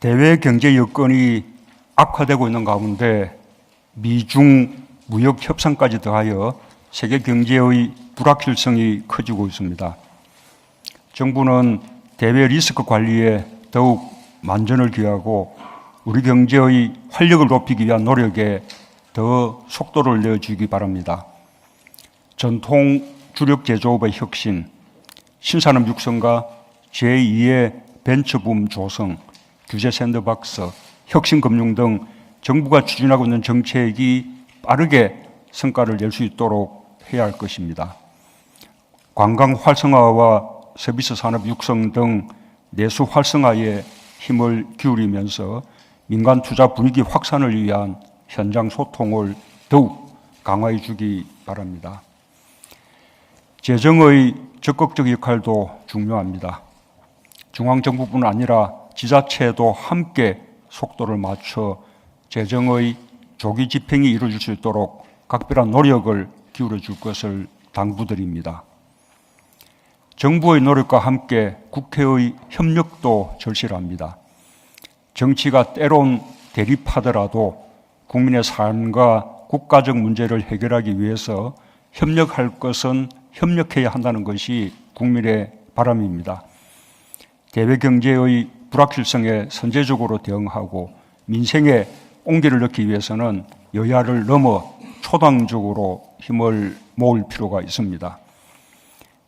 대외 경제 여건이 악화되고 있는 가운데 미중 무역 협상까지 더하여 세계 경제의 불확실성이 커지고 있습니다. 정부는 대외 리스크 관리에 더욱 만전을 기하고 우리 경제의 활력을 높이기 위한 노력에 더 속도를 내어주기 바랍니다. 전통 주력 제조업의 혁신, 신산업 육성과 제2의 벤처붐 조성, 규제 샌드박스, 혁신금융 등 정부가 추진하고 있는 정책이 빠르게 성과를 낼 수 있도록 해야 할 것입니다. 관광 활성화와 서비스 산업 육성 등 내수 활성화에 힘을 기울이면서 민간 투자 분위기 확산을 위한 현장 소통을 더욱 강화해 주기 바랍니다. 재정의 적극적 역할도 중요합니다. 중앙정부뿐 아니라 지자체도 함께 속도를 맞춰 재정의 조기 집행이 이루어질 수 있도록 각별한 노력을 기울여 줄 것을 당부드립니다. 정부의 노력과 함께 국회의 협력도 절실합니다. 정치가 때론 대립하더라도 국민의 삶과 국가적 문제를 해결하기 위해서 협력할 것은 협력해야 한다는 것이 국민의 바람입니다. 대외 경제의 불확실성에 선제적으로 대응하고 민생에 온기를 넣기 위해서는 여야를 넘어 초당적으로 힘을 모을 필요가 있습니다.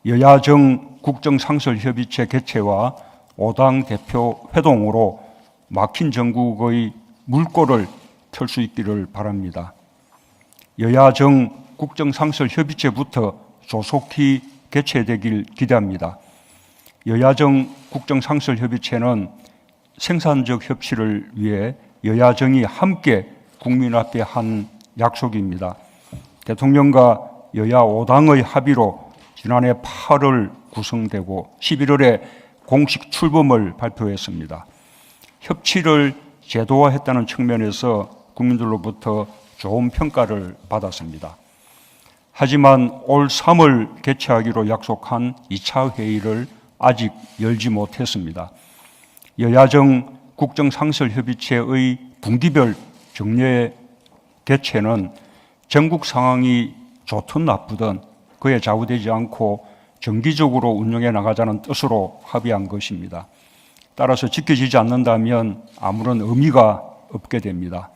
여야정 국정상설협의체 개최와 5당 대표 회동으로 막힌 전국의 물꼬를 털 수 있기를 바랍니다. 여야정 국정상설협의체부터 조속히 개최되길 기대합니다. 여야정 국정상설협의체는 생산적 협치를 위해 여야정이 함께 국민 앞에 한 약속입니다. 대통령과 여야 5당의 합의로 지난해 8월 구성되고 11월에 공식 출범을 발표했습니다. 협치를 제도화했다는 측면에서 국민들로부터 좋은 평가를 받았습니다. 하지만 올 3월 개최하기로 약속한 2차 회의를 아직 열지 못했습니다. 여야정 국정상설협의체의 분기별 정례 개최는 전국 상황이 좋든 나쁘든 그에 좌우되지 않고 정기적으로 운영해 나가자는 뜻으로 합의한 것입니다. 따라서 지켜지지 않는다면 아무런 의미가 없게 됩니다.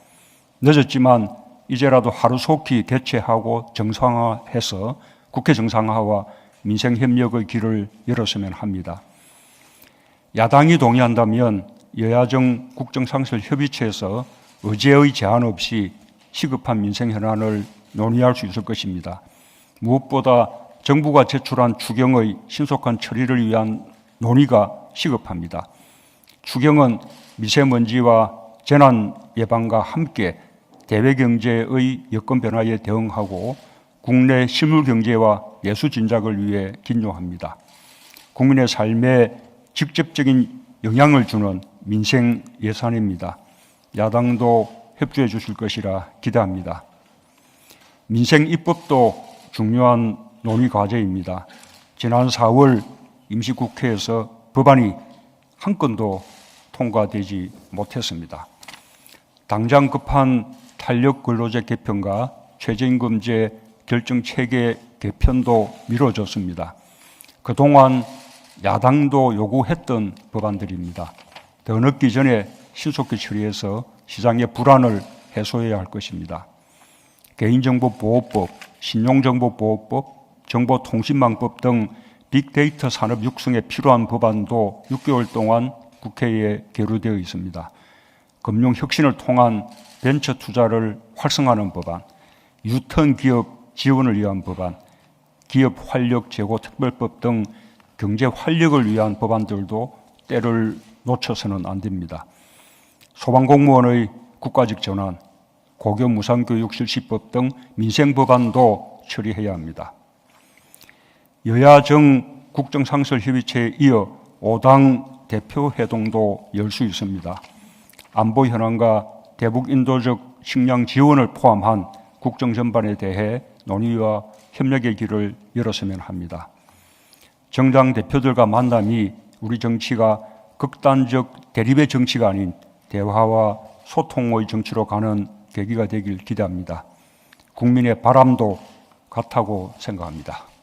늦었지만 이제라도 하루속히 개최하고 정상화해서 국회 정상화와 민생협력의 길을 열었으면 합니다. 야당이 동의한다면 여야정 국정상설협의체에서 의제의 제한 없이 시급한 민생 현안을 논의할 수 있을 것입니다. 무엇보다 정부가 제출한 추경의 신속한 처리를 위한 논의가 시급합니다. 추경은 미세먼지와 재난 예방과 함께 대외 경제의 여건 변화에 대응하고 국내 실물 경제와 내수 진작을 위해 긴요합니다. 국민의 삶에 직접적인 영향을 주는 민생 예산입니다. 야당도 협조해 주실 것이라 기대합니다. 민생 입법도 중요한 논의 과제입니다. 지난 4월 임시국회에서 법안이 한 건도 통과되지 못했습니다. 당장 급한 탄력 근로제 개편과 최저임금제 결정체계 개편도 미뤄졌습니다. 그동안 야당도 요구했던 법안들입니다. 더 늦기 전에 신속히 처리해서 시장의 불안을 해소해야 할 것입니다. 개인정보보호법, 신용정보보호법, 정보통신망법 등 빅데이터 산업 육성에 필요한 법안도 6개월 동안 국회에 계류되어 있습니다. 금융혁신을 통한 벤처 투자를 활성화하는 법안, 유턴 기업 지원을 위한 법안, 기업 활력 제고 특별법 등 경제 활력을 위한 법안들도 때를 놓쳐서는 안 됩니다. 소방공무원의 국가직 전환, 고교 무상교육 실시법 등 민생 법안도 처리해야 합니다. 여야정 국정상설협의체에 이어 5당 대표회동도 열 수 있습니다. 안보 현안과 대북 인도적 식량 지원을 포함한 국정 전반에 대해 논의와 협력의 길을 열었으면 합니다. 정당 대표들과 만남이 우리 정치가 극단적 대립의 정치가 아닌 대화와 소통의 정치로 가는 계기가 되길 기대합니다. 국민의 바람도 같다고 생각합니다.